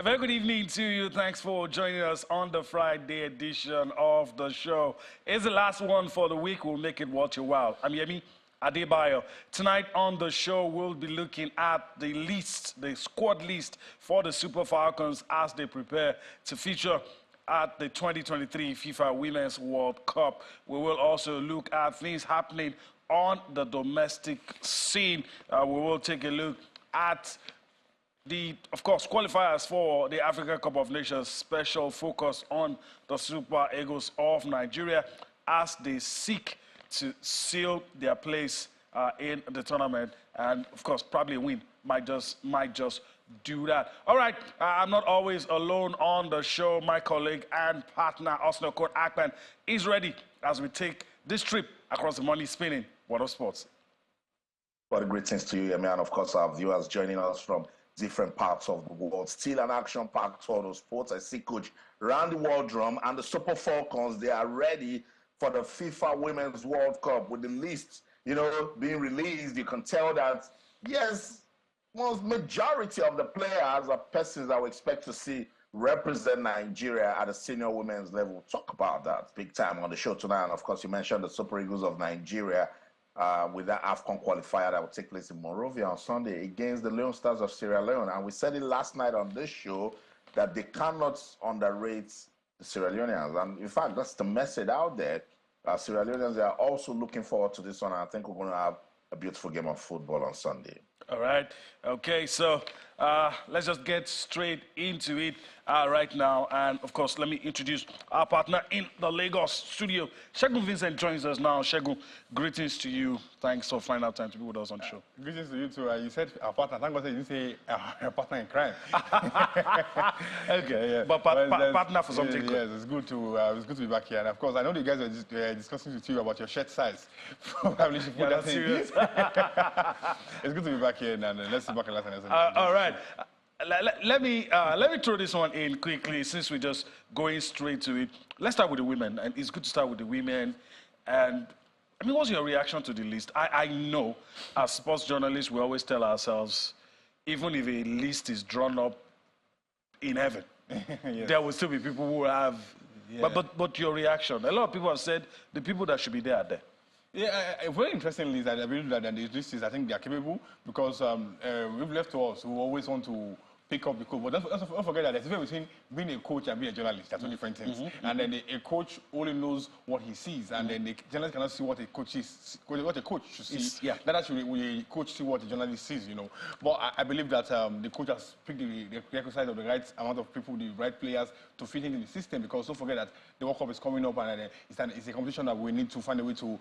very good evening to you. Thanks for joining us on the Friday edition of the show. It's the last one for the week. We'll make it worth your while. I'm Yemi Adebayo. Tonight on the show, we'll be looking at the list, the squad list for the Super Falcons as they prepare to feature at the 2023 FIFA Women's World Cup. We will also look at things happening on the domestic scene. We will take a look at of course, qualifiers for the Africa Cup of Nations, special focus on the Super Eagles of Nigeria as they seek to seal their place in the tournament, and of course, probably win. Might just do that. All right, I'm not always alone on the show. My colleague and partner, Arsenal coach Akpan, is ready as we take this trip across the money spinning world of sports. Well, greetings to you, Yemi, and of course, our viewers joining us from different parts of the world. Still an action-packed tour of sports. I see Coach Randy Waldrum and the Super Falcons. They are ready for the FIFA Women's World Cup with the list, being released. You can tell that, yes, most majority of the players are persons that we expect to see represent Nigeria at the senior women's level. We'll talk about that big time on the show tonight. And of course, you mentioned the Super Eagles of Nigeria. With that AFCON qualifier that will take place in Monrovia on Sunday against the Leon Stars of Sierra Leone. And we said it last night on this show that they cannot underrate the Sierra Leoneans. And in fact, that's the message out there. Sierra Leoneans are also looking forward to this one. And I think we're going to have a beautiful game of football on Sunday. All right. Okay, so let's just get straight into it right now. And, of course, let me introduce our partner in the Lagos studio. Shegun Vincent joins us now. Shegun, greetings to you. Thanks for finding out time to be with us on the show. Greetings to you, too. You said our partner. Thank God you didn't say our partner in crime. Okay, yeah. But partner for something good. Yes, it's good to be back here. And, of course, I know you guys were discussing with you about your shirt size. Probably should put that in. It's good to be back here, and let's sit back and listen. All right. Let me throw this one in quickly since we're just going straight to it. Let's start with the women, and it's good to start with the women. And I mean, what's your reaction to the list? I know, as sports journalists, we always tell ourselves, even if a list is drawn up in heaven, yes, there will still be people who have. Yeah. But your reaction? A lot of people have said the people that should be there are there. Yeah, a very interesting list. I believe that the list is, I think, they are capable because we've left to us who always want to pick up the coach. But don't forget that there's a difference between being a coach and being a journalist. That's two different things. And then a coach only knows what he sees, and then the journalist cannot see what a coach is, what a coach should see. Yeah. That actually, we coach see what the journalist sees, But I believe that the coach has picked the exercise of the right amount of people, the right players to fit into the system. Because don't forget that the World Cup is coming up, and it's a competition that we need to find a way to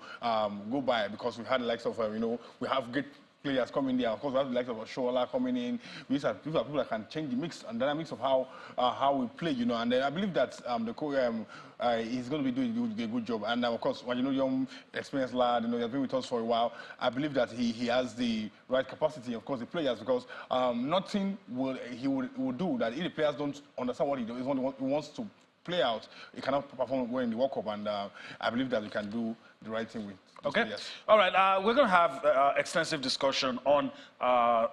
go by. Because we've had the likes of, we have great players coming there. Of course, we have the likes of Shola coming in. These are people that can change the mix and dynamics of how we play, And I believe that the coach is going to be doing a good job. And of course, when young, experienced lad, he has been with us for a while. I believe that he has the right capacity. Of course, the players, because nothing he will do that if the players don't understand what he does, he wants to play out, he cannot perform well in the World Cup. And I believe that we can do the right thing with. Okay. Yes. All right. We're going to have extensive discussion on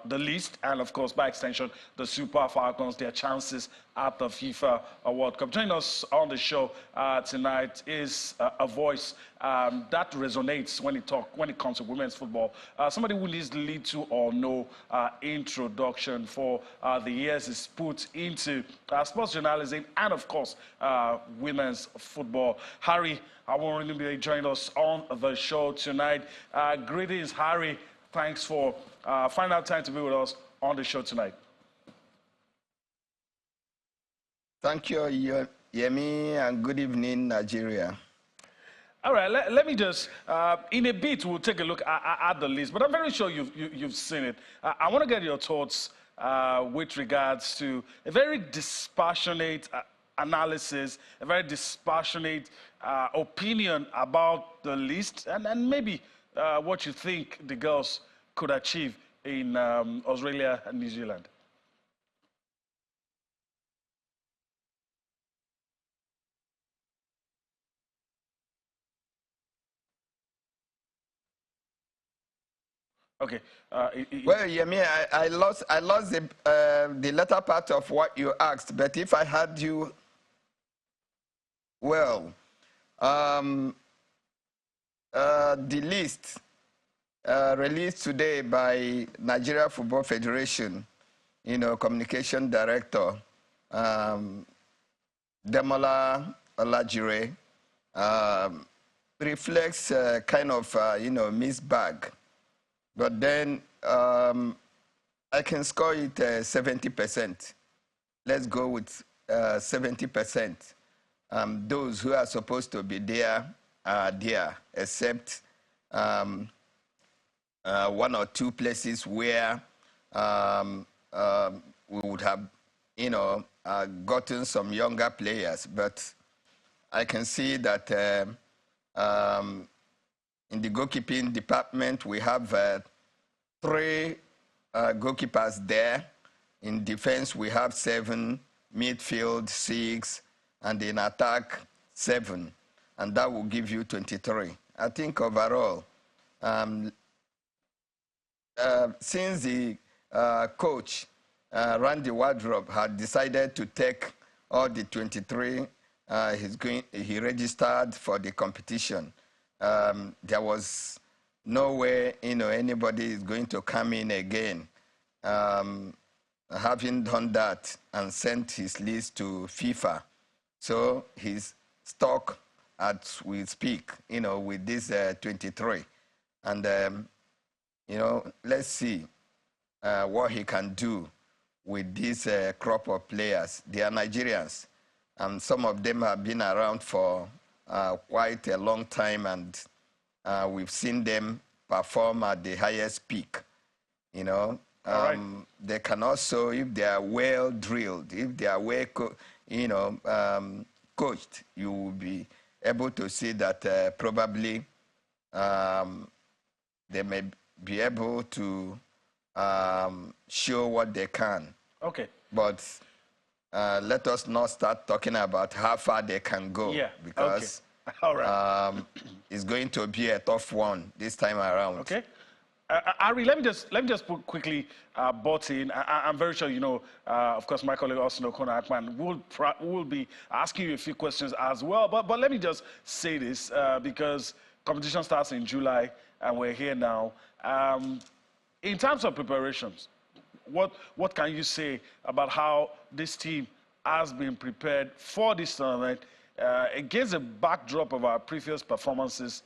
the list and, of course, by extension, the Super Falcons, their chances at the FIFA World Cup. Joining us on the show tonight is a voice that resonates when it comes to women's football. Somebody who needs little or no introduction for the years is put into sports journalism and, of course, women's football. Harry, I want to be joining us on the show tonight. Greetings, Harry. Thanks for finding out time to be with us on the show tonight. Thank you, Yemi, and good evening, Nigeria. All right, let me just, in a bit, we'll take a look at the list, but I'm very sure you've seen it. I want to get your thoughts with regards to a very dispassionate analysis, a very dispassionate opinion about the list, and maybe what you think the girls could achieve in Australia and New Zealand. Okay. Well, Yemi, I lost the latter part of what you asked, but if I had you, well, the list released today by Nigeria Football Federation, communication director, Demola Olajire, reflects kind of, mixed bag. But then I can score it 70%. Let's go with 70%. Those who are supposed to be there are there, except one or two places where we would have, gotten some younger players. But I can see that in the goalkeeping department, we have 3 goalkeepers there. In defense, we have 7, midfield 6, and in attack 7. And that will give you 23. I think overall, since the coach, Randy Waldrum, had decided to take all the 23 he registered for the competition, there was no way anybody is going to come in again. Having done that and sent his list to FIFA, so he's stuck as we speak, with this 23, and let's see what he can do with this crop of players. They are Nigerians, and some of them have been around for quite a long time, and we've seen them perform at the highest peak. Right. They can also, if they are well drilled, if they are well, coached, you will be able to see that probably they may be able to show what they can. Okay. But let us not start talking about how far they can go, because All right. it's going to be a tough one this time around. Okay. Ari, let me just put quickly butt in. I'm very sure of course, my colleague Austin O'Connor-Ackman will be asking you a few questions as well. But let me just say this because competition starts in July and we're here now. In terms of preparations, what can you say about how this team has been prepared for this tournament against the backdrop of our previous performances?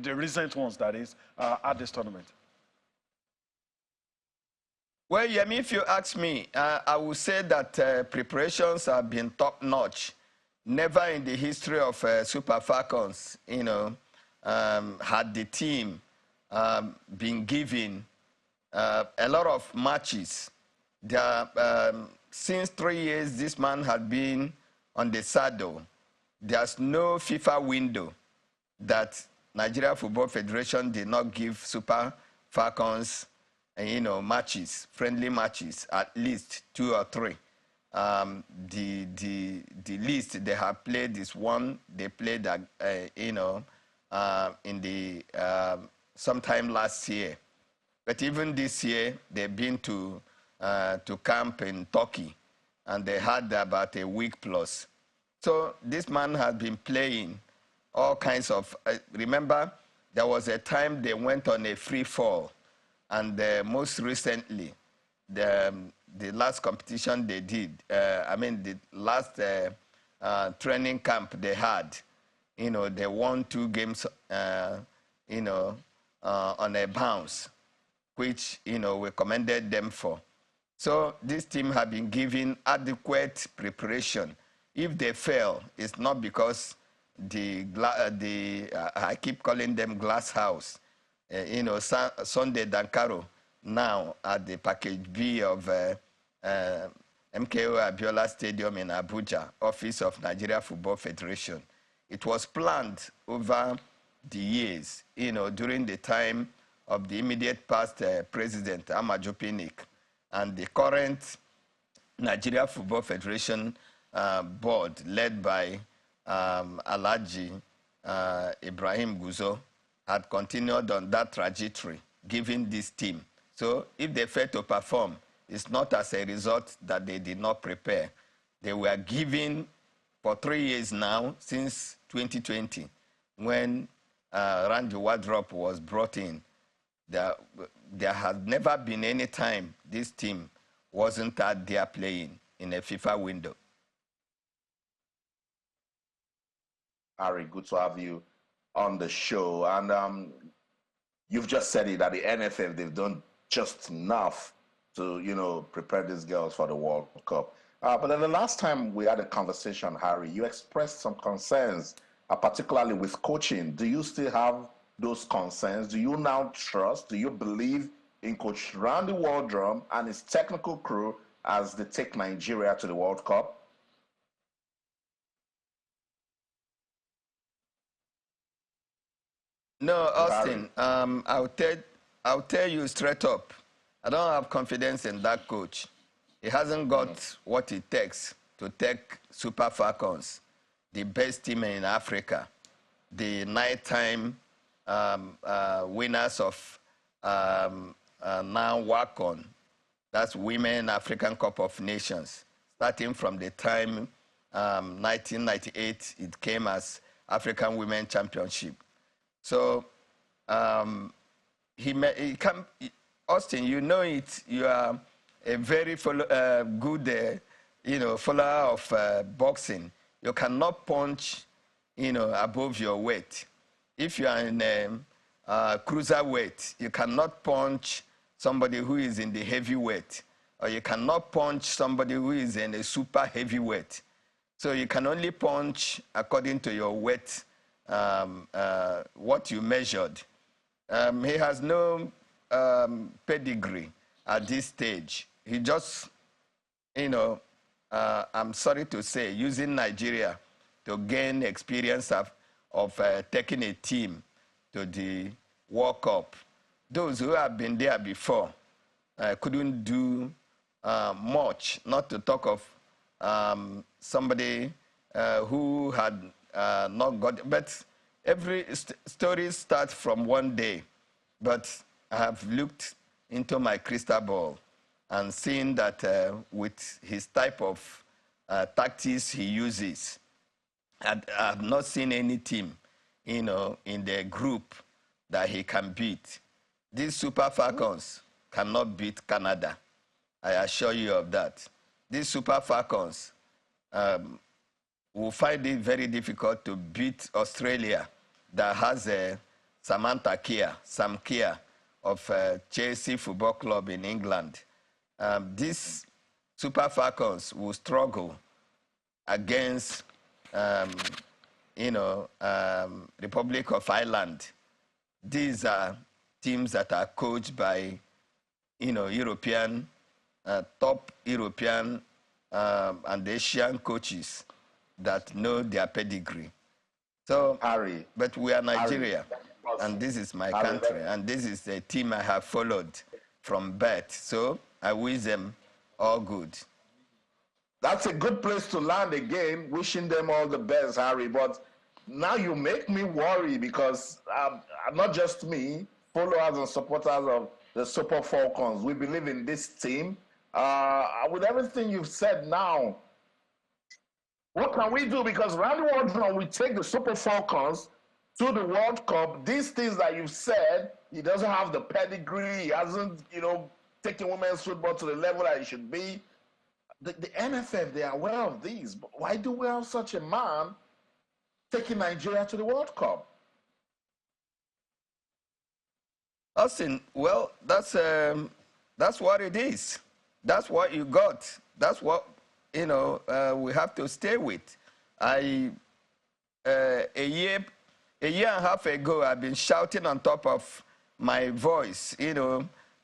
The recent ones, that is, at this tournament? Well, Yemi, if you ask me, I would say that preparations have been top-notch. Never in the history of Super Falcons, had the team been given a lot of matches. Since 3 years, this man had been on the saddle. There's no FIFA window that Nigeria Football Federation did not give Super Falcons, matches, friendly matches, at least 2 or 3. The least they have played is one they played, in the sometime last year. But even this year, they've been to camp in Turkey, and they had about a week plus. So this man has been playing all kinds of, remember, there was a time they went on a free fall, and most recently, the last competition they did, the last training camp they had, they won 2 games, on a bounce, which, we commended them for. So this team have been given adequate preparation. If they fail, it's not because I keep calling them glass house. Sunday Dankaro now at the package B of MKO Abiola Stadium in Abuja, office of Nigeria Football Federation. It was planned over the years, during the time of the immediate past president, Amaju Pinnick, and the current Nigeria Football Federation board led by Alhaji Ibrahim Guzo had continued on that trajectory. given this team. So if they fail to perform, it's not as a result that they did not prepare. They were given for 3 years now, since 2020, when Randy Waldrum was brought in. There has never been any time this team wasn't out there playing in a FIFA window. Harry, good to have you on the show. And you've just said it, that the NFF, they've done just enough to, you know, prepare these girls for the World Cup. But then the last time we had a conversation, Harry, you expressed some concerns, particularly with coaching. Do you still have those concerns? Do you now trust, do you believe in Coach Randy Waldrum and his technical crew as they take Nigeria to the World Cup? No, Austin, I'll tell you straight up, I don't have confidence in that coach. He hasn't got what it takes to take Super Falcons, the best team in Africa, the nighttime winners of now WACON, that's Women African Cup of Nations, starting from the time 1998, it came as African Women Championship. So Austin, you know it. You are a very good, follower of boxing. You cannot punch, above your weight. If you are in cruiserweight, you cannot punch somebody who is in the heavyweight, or you cannot punch somebody who is in a super heavyweight. So you can only punch according to your weight, what you measured. He has no pedigree at this stage. He just, I'm sorry to say, using Nigeria to gain experience of taking a team to the World Cup. Those who have been there before couldn't do much, not to talk of somebody who had not got, but every story starts from one day. But I have looked into my crystal ball and seen that with his type of tactics he uses, I have not seen any team, in the group that he can beat. These Super Falcons cannot beat Canada. I assure you of that. These Super Falcons will find it very difficult to beat Australia, that has Sam Kerr of Chelsea Football Club in England. These Super Falcons will struggle against, Republic of Ireland. These are teams that are coached by, European, top European and Asian coaches that know their pedigree. So, Harry, but we are Nigeria, Harry, and this is my country, and this is the team I have followed from birth. So I wish them all good. That's a good place to land again. Wishing them all the best, Harry. But now you make me worry, because not just me, followers and supporters of the Super Falcons, we believe in this team. With everything you've said now, what can we do? Because Randy Waldrum will take the Super Falcons to the World Cup. These things that you've said, he doesn't have the pedigree. He hasn't, taken women's football to the level that it should be. The NFF, they are aware of these. But why do we have such a man taking Nigeria to the World Cup? Austin, well, that's what it is. That's what you got. That's what, we have to stay with. A year and a half ago, I've been shouting on top of my voice,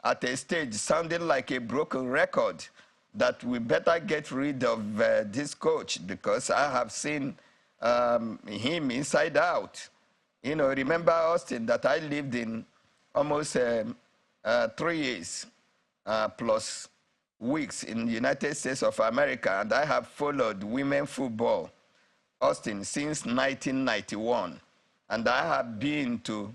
at a stage, sounding like a broken record, that we better get rid of this coach, because I have seen him inside out. Remember, Austin, that I lived in almost 3 years plus weeks in the United States of America, and I have followed women football, Austin, since 1991. And I have been to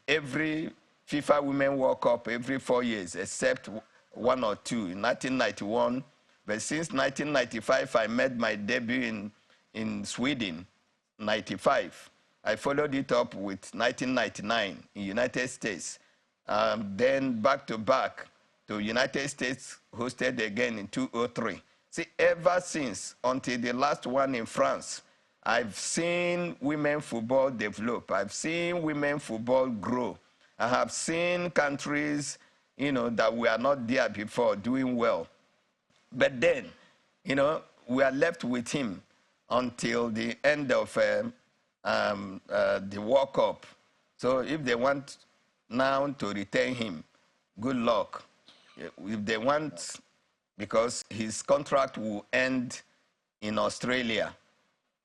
every FIFA Women World Cup every 4 years, except one or two in 1991. But since 1995, I made my debut in Sweden, 95. I followed it up with 1999 in United States. Then back to back to United States, hosted again in 2003. See, ever since, until the last one in France, I've seen women football develop. I've seen women football grow. I have seen countries, that were not there before doing well. But then, we are left with him until the end of the World Cup. So if they want now to retain him, good luck. If they want, because his contract will end in Australia,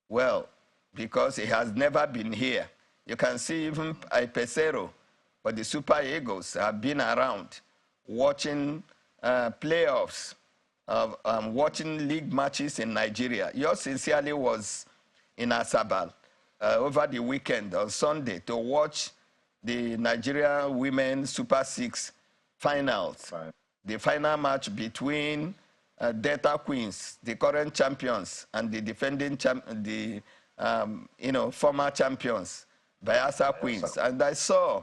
well, because he has never been here. You can see even Pesero, but the Super Eagles have been around watching playoffs, watching league matches in Nigeria. Yours sincerely was in Asabal over the weekend on Sunday to watch the Nigeria Women Super Six finals. Right. The final match between Delta Queens, the current champions, and the defending former champions, Bayelsa Queens. And I saw,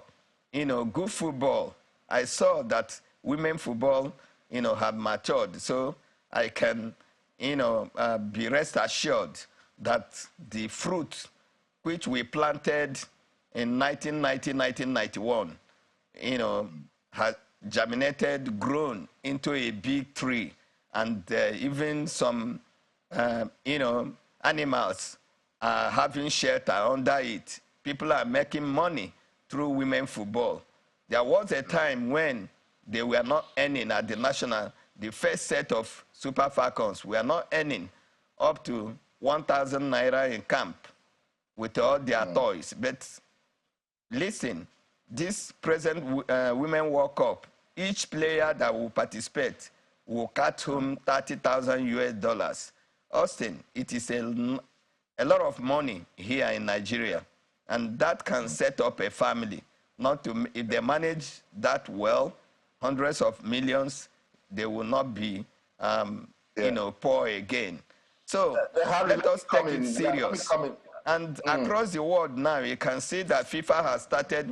good football. I saw that women football, have matured. So I can, be rest assured that the fruit which we planted in 1990, 1991, has germinated, grown into a big tree. And even some, animals are having shelter under it. People are making money through women football. There was a time when they were not earning at the national. The first set of Super Falcons were not earning up to 1,000 naira in camp with all their toys. But listen, this present Women World Cup, each player that will participate will cut home $30,000 US. Austin, it is a lot of money here in Nigeria, and that can set up a family. If they manage that well, hundreds of millions, they will not be, poor again. So let us take it serious. And across the world now, you can see that FIFA has started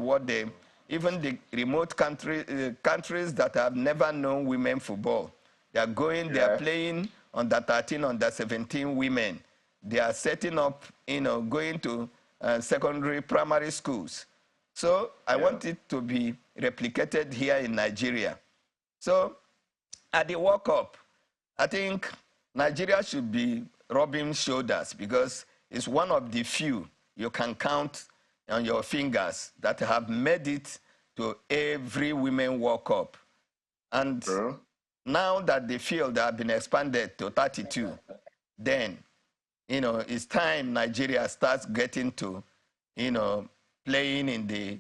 even the remote countries that have never known women football. They are going, they are playing under 13, under 17 women. They are setting up, going to secondary, primary schools. So I want it to be replicated here in Nigeria. So at the World Cup, I think Nigeria should be rubbing shoulders because it's one of the few you can count on your fingers that have made it to every Women World Cup. And now that the field has been expanded to 32, then, it's time Nigeria starts getting to, playing in the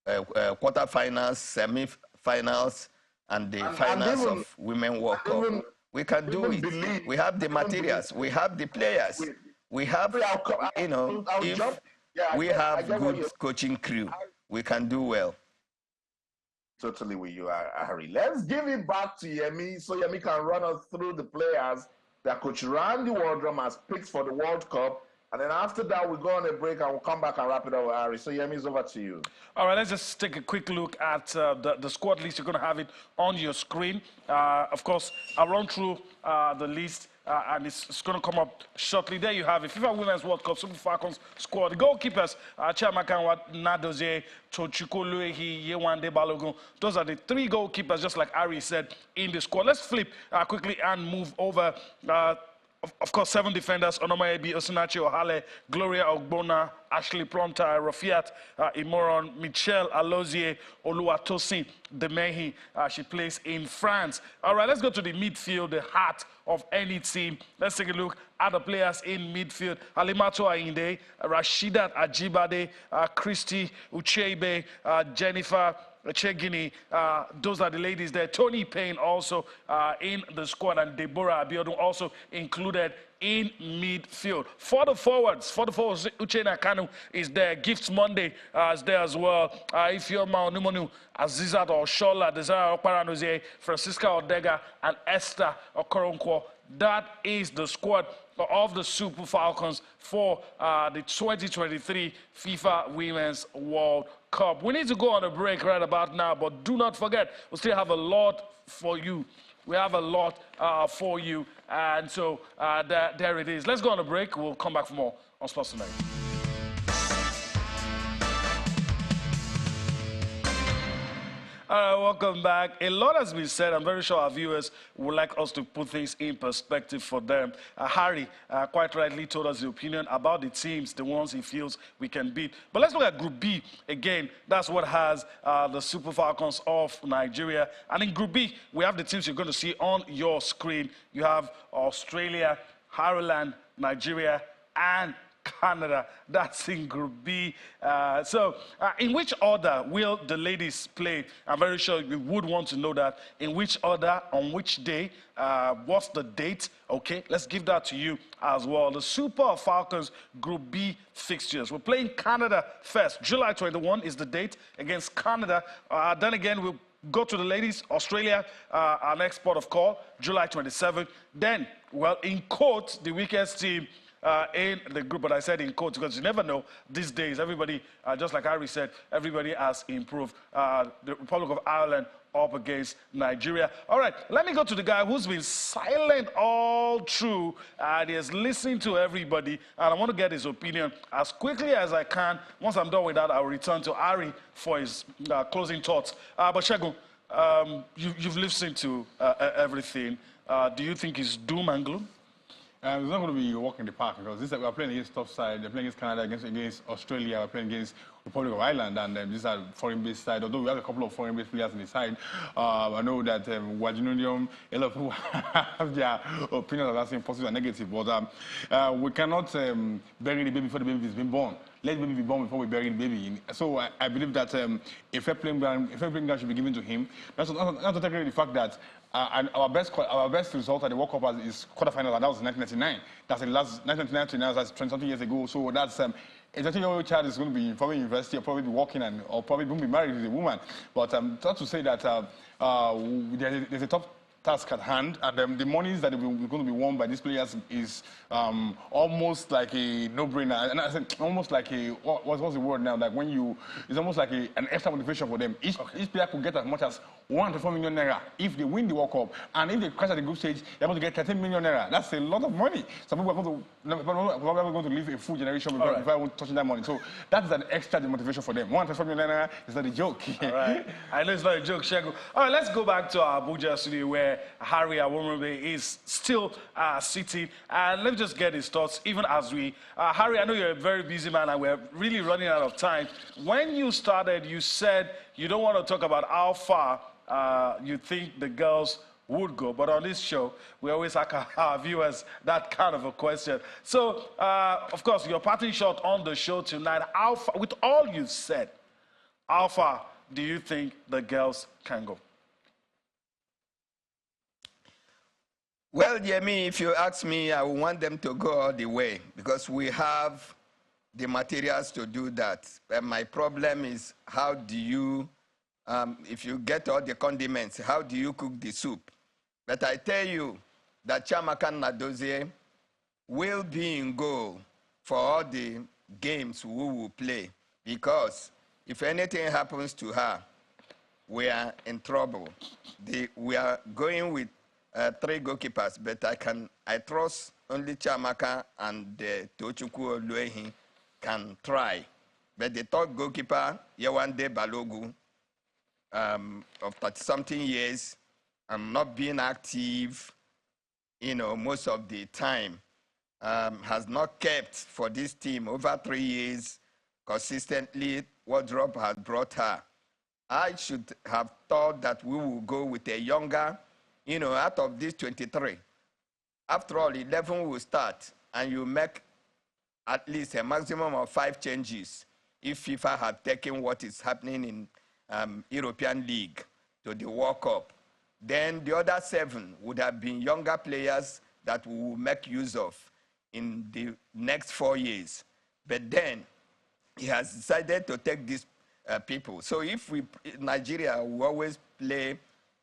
quarterfinals, semi-finals, and the finals of Women World Cup. We can do it. We have the materials. We have the players. We have, if we have good coaching crew, we can do well. Totally with you, Harry. Let's give it back to Yemi so Yemi can run us through the players that Coach Randy Waldrum has picked for the World Cup. And then after that, we'll go on a break and we'll come back and wrap it up with Harry. So Yemi's over to you. All right, let's just take a quick look at the squad list. You're going to have it on your screen. Of course, I'll run through the list. And it's going to come up shortly. There you have it. FIFA Women's World Cup Super Falcons squad. The goalkeepers, Chiamakanwa, Nadozie, Chochukoluehi, Yewande Balogun. Those are the three goalkeepers, just like Ari said, in the squad. Let's flip quickly and move over. Of course, 7 defenders: Onoma Ebi, Osinachi Ohale, Gloria Ogbonna, Ashley Plumter, Rafiat Imoron, Michelle Alozie, Oluwatosin Demehi. She plays in France. All right, let's go to the midfield, the heart of any team. Let's take a look at the players in midfield. Alimato Ainde, Rashidat Ajibade, Christy Ucheibe, Jennifer Chegini, those are the ladies there. Tony Payne also in the squad, and Deborah Abiodun also included in midfield. For the forwards, Uchenna Kanu is there. Gifts Monday is there as well. Ifeoma Onumonu, Azizat Oshola, Desire Okparanozie, Francisca Odega, and Esther Okoronkwo. That is the squad of the Super Falcons for the 2023 FIFA Women's World Cup. We need to go on a break right about now, but do not forget, we still have a lot for you. We have a lot for you, and so there it is. Let's go on a break. We'll come back for more on Sports Tonight. All right, welcome back. A lot has been said. I'm very sure our viewers would like us to put things in perspective for them. Harry quite rightly told us the opinion about the teams, the ones he feels we can beat. But let's look at Group B again. That's what has the Super Falcons of Nigeria. And in Group B, we have the teams you're going to see on your screen. You have Australia, Ireland, Nigeria, and Canada. That's in Group B. In which order will the ladies play? I'm very sure you would want to know that. In which order, on which day, what's the date? Okay, let's give that to you as well. The Super Falcons Group B fixtures. We're playing Canada first. July 21 is the date against Canada. Then again, we'll go to the ladies, Australia, our next port of call, July 27. Then, well, in quotes, the weakest team in the group, but I said in quotes because you never know these days. Everybody, just like Harry said, everybody has improved. The Republic of Ireland up against Nigeria. All right, let me go to the guy who's been silent all through and is listening to everybody, and I want to get his opinion as quickly as I can. Once I'm done with that, I'll return to Harry for his closing thoughts. But Segun, you've listened to everything. Do you think it's doom and gloom? It's not going to be a walk in the park because we're playing against tough side. They're playing against Canada, against Australia. We're playing against Republic of Ireland, and these are foreign-based side. Although we have a couple of foreign-based players on the side, I know that Waldrum, a lot of people have their opinions of that positive and negative. But we cannot bury the baby before the baby has been born. Let the baby be born before we bury the baby. So I believe that a fair playing ground should be given to him. Not to take away the fact that and our best result at the World Cup is quarterfinal, and that was 1999. That's the last 1999 to now. That's 20-something years ago. So that's a 20-year-old child is going to be probably in university, or probably be working, or probably going to be married with a woman. But not to say that there's a tough task at hand, and the monies that are going to be won by these players is almost like a no-brainer. And I said almost like a what's the word now? Like it's almost like an extra motivation for them. Each player could get as much as 1 to 4 million naira if they win the World Cup, and if they crash at the group stage, they're going to get 13 million naira. That's a lot of money. Some people are probably going to live a full generation before touching that money. So that's an extra motivation for them. 1 to 4 million naira is not a joke. All right, I know it's not a joke, Shegu. All right, let's go back to our Abuja studio where Harry Awomrebe is still sitting, and let me just get his thoughts. Even as we, Harry, I know you're a very busy man, and we're really running out of time. When you started, you said you don't want to talk about how far you think the girls would go, but on this show, we always ask our viewers that kind of a question. So, of course, your parting shot on the show tonight, how far, with all you've said, how far do you think the girls can go? Well, Yemi, if you ask me, I want them to go all the way because we have the materials to do that. And my problem is how do you, if you get all the condiments, how do you cook the soup? But I tell you that Chiamaka Nnadozie will be in goal for all the games we will play because if anything happens to her, we are in trouble. We are going with 3 goalkeepers, but I trust only Chiamaka and Tochukwu Oluehi can try. But the 3rd goalkeeper, Yewande Balogu, of 30-something years, not being active, most of the time, has not kept for this team over 3 years consistently. Waldrum has brought her. I should have thought that we will go with a younger, out of these 23. After all, 11 will start, and you make at least a maximum of 5 changes if FIFA had taken what is happening in European League to the World Cup. Then the other 7 would have been younger players that we will make use of in the next 4 years. But then he has decided to take these people. So if Nigeria will always play,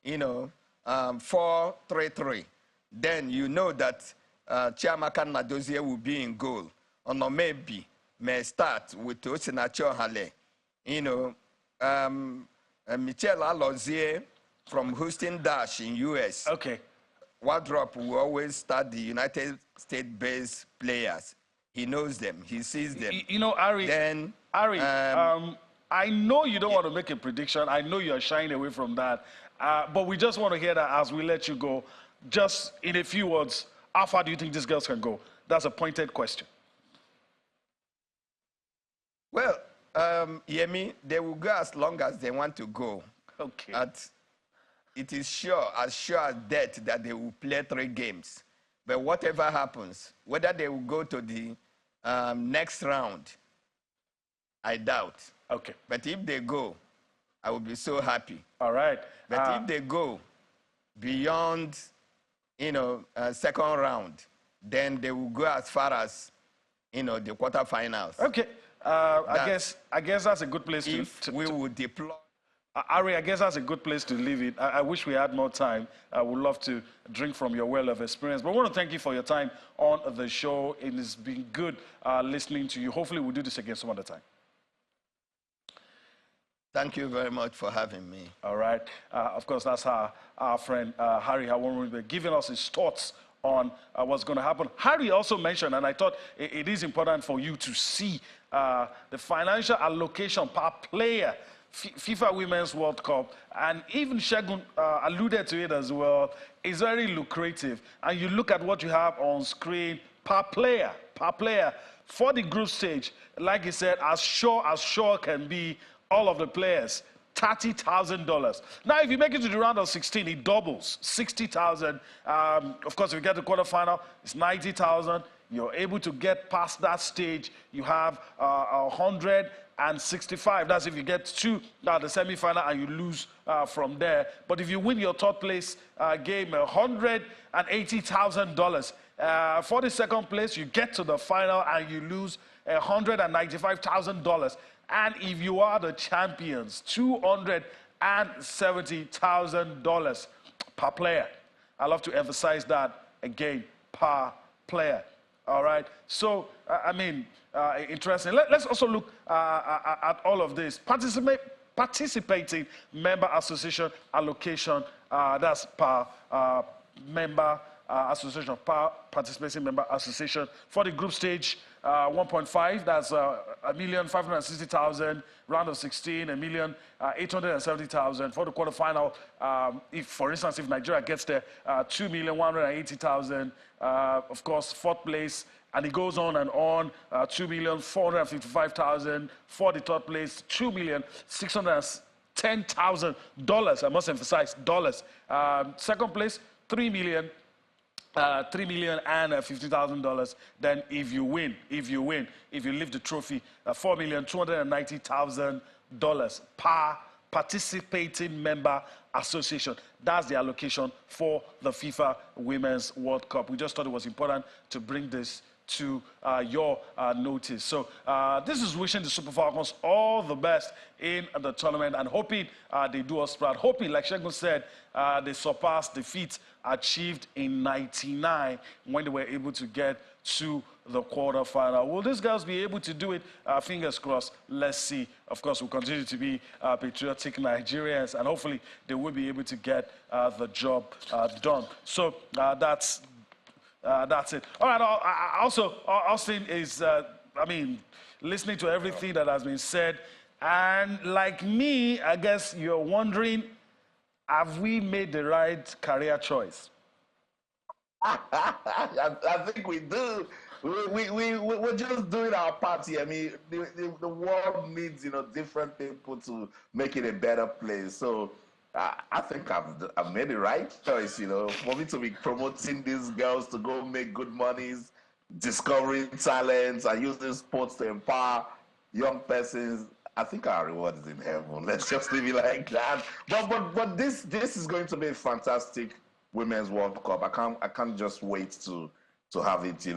4-3-3, then you know that Chiamaka Nadozie will be in goal. Or maybe may start with Osinachi Ohale. Michel Alozie from Houston Dash in US. Okay. Waldrum will always start the United States-based players. He knows them. He sees them. Ari, Then, Ari, I know you don't want to make a prediction. I know you're shying away from that. But we just want to hear that as we let you go. Just in a few words, how far do you think these girls can go? That's a pointed question. Well, Yemi, they will go as long as they want to go. Okay. It is sure as death that they will play 3 games. But whatever happens, whether they will go to the next round, I doubt. Okay. But if they go, I will be so happy. All right. But if they go beyond, second round, then they will go as far as, the quarterfinals. Okay. I guess that's a good place we will deploy. Ari, I guess that's a good place to leave it. I wish we had more time. I would love to drink from your well of experience. But I want to thank you for your time on the show. It has been good listening to you. Hopefully, we'll do this again some other time. Thank you very much for having me. All right. Of course, that's our friend Harry Haworun giving us his thoughts on what's going to happen. Harry also mentioned, and I thought it is important for you to see the financial allocation per player. FIFA Women's World Cup, and even Shegun alluded to it as well, is very lucrative. And you look at what you have on screen per player, for the group stage, like he said, as sure can be, all of the players, $30,000. Now, if you make it to the round of 16, it doubles, 60,000. Of course, if you get to the quarterfinal, it's 90,000. You're able to get past that stage. You have 165. That's if you get to the semifinal and you lose from there. But if you win your third place game, $180,000. For the second place, you get to the final and you lose $195,000. And if you are the champions, $270,000 per player. I love to emphasize that again, per player. All right. So, interesting. Let's also look at all of this. Participating member association allocation, that's per member association, per participating member association. For the group stage, 1.5, that's 1,560,000. Round of 16, 1,870,000. For the quarterfinal, if, for instance, if Nigeria gets there, 2,180,000. Of course, fourth place, and it goes on and on. 2,455,000. For the third place, $2,610,000. I must emphasize dollars. Second place, $3,050,000. Then if you win, if you lift the trophy, $4,290,000 per participating member association. That's the allocation for the FIFA Women's World Cup. We just thought it was important to bring this to your notice. So this is wishing the Super Falcons all the best in the tournament and hoping they do us proud. Hoping, like Shegun said, they surpass the feat achieved in '99 when they were able to get to the quarterfinal. Will these girls be able to do it? Fingers crossed. Let's see. Of course, we'll continue to be patriotic Nigerians, and hopefully they will be able to get the job done. So that's it. All right. Also, Austin is, listening to everything that has been said, and like me, I guess you're wondering, have we made the right career choice? I think we do. We're just doing our part here. I mean, the world needs, different people to make it a better place. So I think I've made the right choice, for me to be promoting these girls to go make good monies, discovering talents, and using sports to empower young persons. I think our reward is in heaven. Let's just leave it like that. But this is going to be a fantastic Women's World Cup. I can't just wait to have it,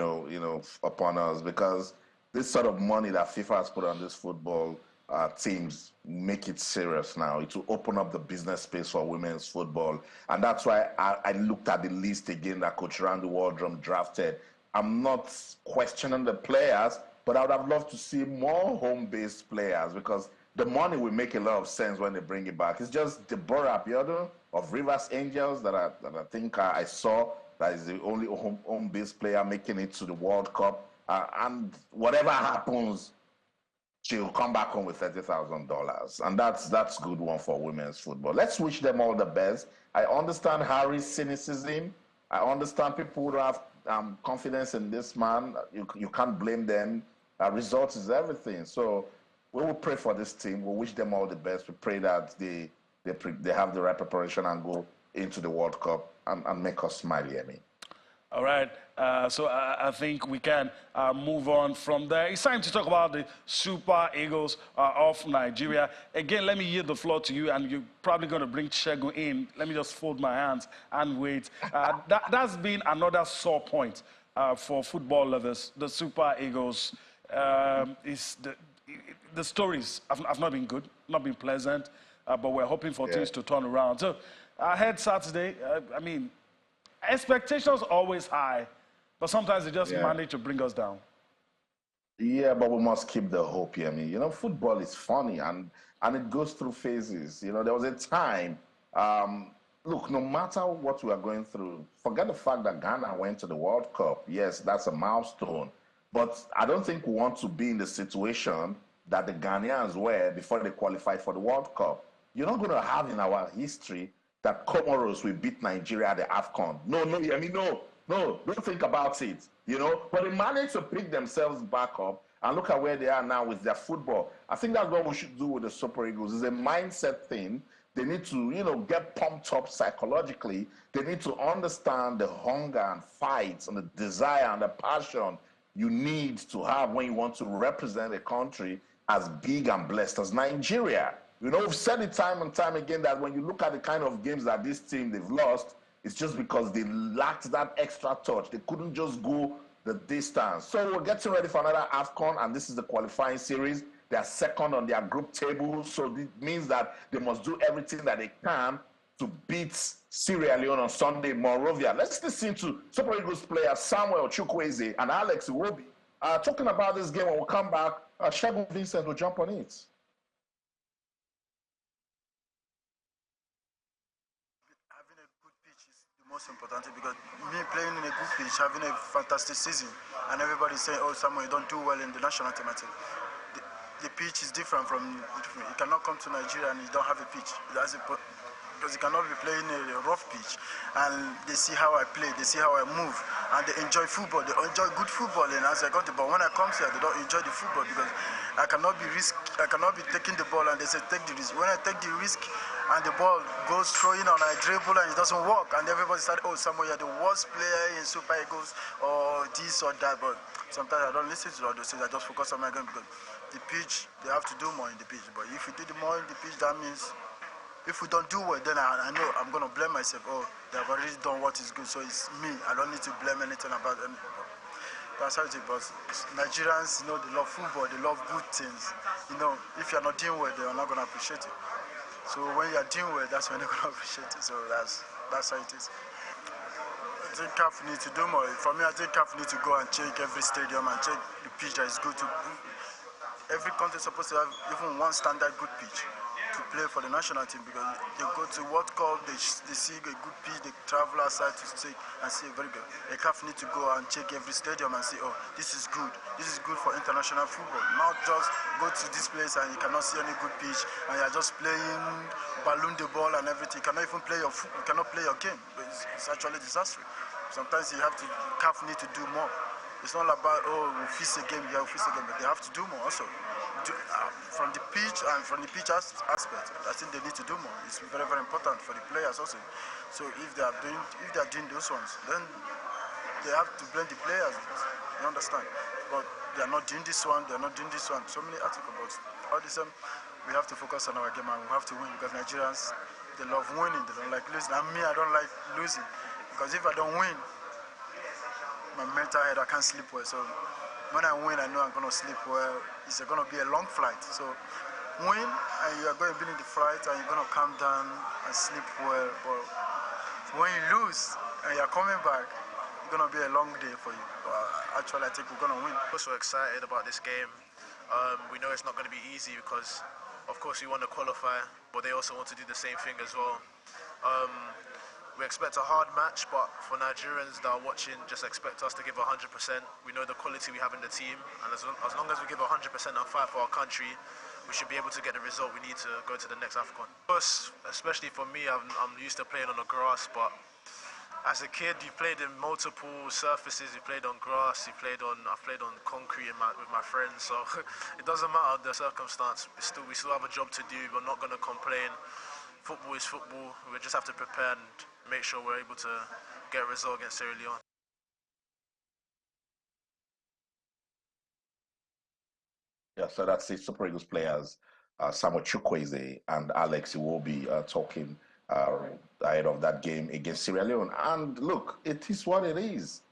upon us, because this sort of money that FIFA has put on this football teams make it serious now. It will open up the business space for women's football, and that's why I looked at the list again that Coach Randy Waldrum drafted. I'm not questioning the players, but I would have loved to see more home-based players, because the money will make a lot of sense when they bring it back. It's just Deborah Abiodun of Rivers Angels that I think I saw that is the only home-based player making it to the World Cup. And whatever happens, she'll come back home with $30,000, and that's good one for women's football. Let's wish them all the best. I understand Harry's cynicism. I understand people who have confidence in this man. You can't blame them. Results is everything. So we will pray for this team. We wish them all the best. We pray that they have the right preparation and go into the World Cup and make us smile, Yemi. All right, so I think we can move on from there. It's time to talk about the Super Eagles of Nigeria. Again, let me yield the floor to you, and you're probably going to bring Chego in. Let me just fold my hands and wait. That's been another sore point for football lovers. The Super Eagles is the stories have not been good, not been pleasant, but we're hoping for things to turn around. So ahead Saturday, expectations are always high, but sometimes they just manage to bring us down. Yeah, but we must keep the hope, Yemi. Football is funny, and it goes through phases. There was a time, look, no matter what we are going through, forget the fact that Ghana went to the World Cup. Yes, that's a milestone. But I don't think we want to be in the situation that the Ghanaians were before they qualified for the World Cup. You're not going to have in our history that Comoros will beat Nigeria at the AFCON. No, don't think about it, But they managed to pick themselves back up and look at where they are now with their football. I think that's what we should do with the Super Eagles. It's a mindset thing. They need to, get pumped up psychologically. They need to understand the hunger and fight and the desire and the passion you need to have when you want to represent a country as big and blessed as Nigeria. We've said it time and time again that when you look at the kind of games that this team they've lost, it's just because they lacked that extra touch. They couldn't just go the distance. So we're getting ready for another AFCON, and this is the qualifying series. They are second on their group table, so it means that they must do everything that they can to beat Sierra Leone on Sunday, Monrovia. Let's listen to Super Eagles players Samuel Chukwueze and Alex Iwobi talking about this game. When we come back, Segun Vincent will jump on it. Most important, because me playing in a good pitch, having a fantastic season, and everybody saying, "Oh, Samuel, you don't do well in the national team." The pitch is different from. You cannot come to Nigeria and you don't have a pitch. Because you cannot be playing a rough pitch, and they see how I play, they see how I move, and they enjoy football. They enjoy good football, and as I got the ball, when I come here, they don't enjoy the football because I cannot be taking the ball, and they say take the risk. When I take the risk, and the ball goes throwing on, I dribble and it doesn't work, and everybody started, "Oh, Samuel, you're the worst player in Super Eagles," or this or that. But sometimes I don't listen to all those things. I just focus on my game, because the pitch, they have to do more in the pitch. But if you do the more in the pitch, that means if we don't do well, then I know I'm going to blame myself. Oh, they have already done what is good, so it's me. I don't need to blame anything about them. That's how it is. But Nigerians, they love football, they love good things. If you're not doing well, they are not going to appreciate it. So when you're doing well, that's when they're going to appreciate it. So that's how it is. I think CAF needs to do more. For me, I think CAF needs to go and check every stadium and check the pitch that is good to. Every country is supposed to have even one standard good pitch to play for the national team, because they go to World Cup, they see a good pitch, they travel outside to check and see a very good. The CAF need to go and check every stadium and say, "Oh, this is good. This is good for international football." Not just go to this place and you cannot see any good pitch and you're just playing balloon the ball and everything. You cannot even play your football. You cannot play your game. It's actually disastrous. Sometimes CAF need to do more. It's not about, "Oh, we fix a game, yeah, we fix a game," but they have to do more also. From the pitch and from the pitch aspect, I think they need to do more. It's very, very important for the players also. So if they are doing those ones, then they have to blame the players. You understand? But they are not doing this one, they are not doing this one. So many articles about all this. We have to focus on our game and we have to win because Nigerians, they love winning, they don't like losing. And me, I don't like losing because if I don't win, my mental head, I can't sleep well. So when I win, I know I'm going to sleep well. It's going to be a long flight. So win and you are going to be in the flight and you're going to calm down and sleep well. But when you lose and you're coming back, it's going to be a long day for you. Actually, I think we're going to win. We're also excited about this game. We know it's not going to be easy because, of course, we want to qualify, but they also want to do the same thing as well. We expect a hard match, but for Nigerians that are watching, just expect us to give 100%. We know the quality we have in the team, and as long as we give 100% and fight for our country, we should be able to get the result we need to go to the next AFCON. Especially for me, I'm used to playing on the grass, but as a kid, you played in multiple surfaces. You played on grass. I played on concrete with my friends. So it doesn't matter the circumstance. We still have a job to do. We're not going to complain. Football is football. We just have to prepare and make sure we're able to get a result against Sierra Leone. Yeah, so that's the Super Eagles players, Samuel Chukwueze and Alex Iwobi talking ahead of that game against Sierra Leone. And look, it is what it is.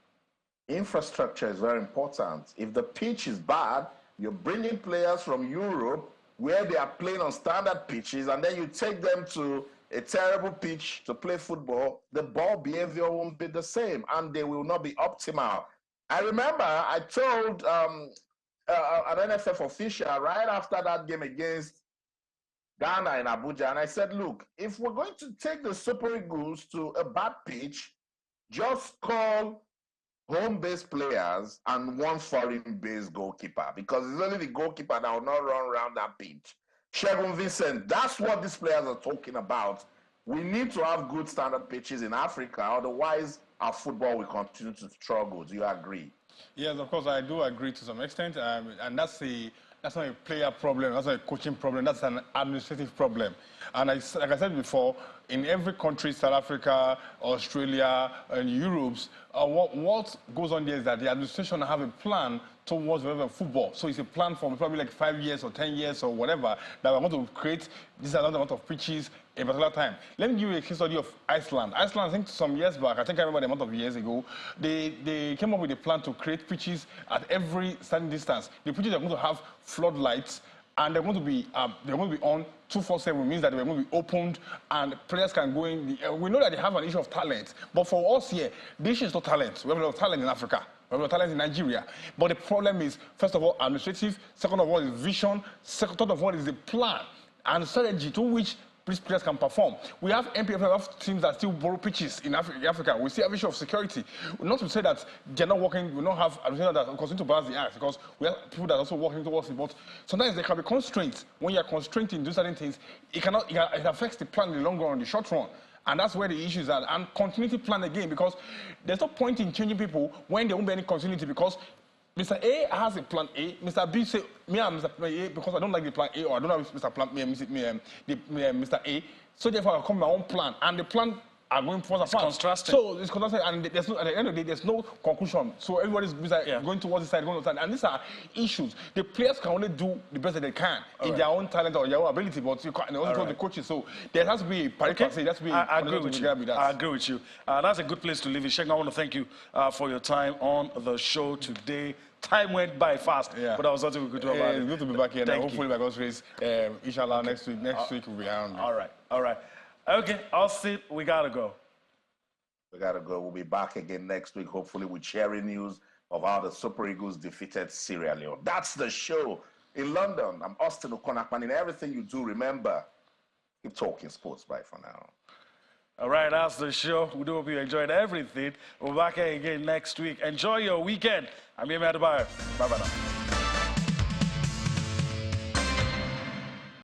Infrastructure is very important. If the pitch is bad, you're bringing players from Europe where they are playing on standard pitches, and then you take them to a terrible pitch to play football, the ball behavior won't be the same, and they will not be optimal. I remember I told an NFF official right after that game against Ghana in Abuja, and I said, look, if we're going to take the Super Eagles to a bad pitch, just call home-based players and one foreign-based goalkeeper, because it's only the goalkeeper that will not run around that pitch. Shegun Vincent, that's what these players are talking about. We need to have good standard pitches in Africa, otherwise our football will continue to struggle. Do you agree? Yes, of course, I do agree to some extent, and that's not a player problem, that's not a coaching problem, that's an administrative problem. And like I said before, in every country, South Africa, Australia, and Europe, what goes on there is that the administration have a plan towards football. So it's a plan for probably like 5 years or 10 years or whatever that we want to create this amount of pitches a particular time. Let me give you a case study of Iceland. Iceland, I think some years back, I remember the amount of years ago, they came up with a plan to create pitches at every certain distance. The pitches are going to have floodlights, and they're going to be on 24/7, means that they're going to be opened and players can go in. We know that they have an issue of talent, but for us here, the issue is not talent. We have a lot of talent in Africa. We have a lot of talent in Nigeria. But the problem is, first of all, administrative. Second of all, is vision. Third of all, is the plan and strategy to which these players can perform. We have MPF, we have teams that still borrow pitches in Africa. We still have issue of security. Not to say that they're not working, we don't have administrators that continue to balance the act, because we have people that are also working towards it. But sometimes there can be constraints. When you're constrained in doing certain things, it affects the plan in the long run, in the short run. And that's where the issues are. And continuity plan again, because there's no point in changing people when there won't be any continuity, because Mr. A has a plan A. Mr. B say, me and Mr. A, because I don't like the plan A, or I don't have Mr. Plan, Mr. A. So therefore, I come with my own plan, and the plan are going forward apart. Contrasting. So it's contrasting, and there's no, at the end of the day, there's no conclusion. So everybody's going towards the side, going to the side, and these are issues. The players can only do the best that they can in their own talent or their own ability, but you can't also the coaches. So there has to be a parity. I agree with you. I agree with you. That's a good place to leave it. Shegun, I want to thank you for your time on the show today. Time went by fast, but I was nothing we could do about it. It's good to be back here. Hopefully, by God's grace, inshallah, next week we'll be around. All right. Okay, I'll see. We gotta go. We'll be back again next week, hopefully with sharing news of how the Super Eagles defeated Sierra Leone. That's the show in London. I'm Austin Okonakman. In everything you do, remember, keep talking sports. Bye for now. All right, that's the show. We do hope you enjoyed everything. We'll be back again next week. Enjoy your weekend. I'm Yemi Adebayo. Bye-bye now.